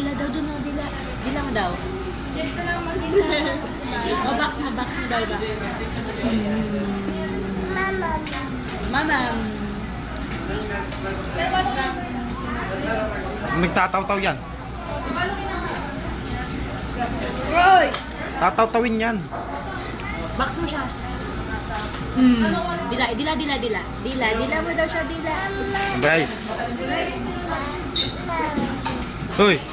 Dila daw doon, no? Dila. Dila mo daw. O, box mo daw ba? Mamam. Nagtataw-taw yan. Roy! Tataw-tawin yan. Box mo siya. Dila mo daw siya, dila. Bryce. Hoy.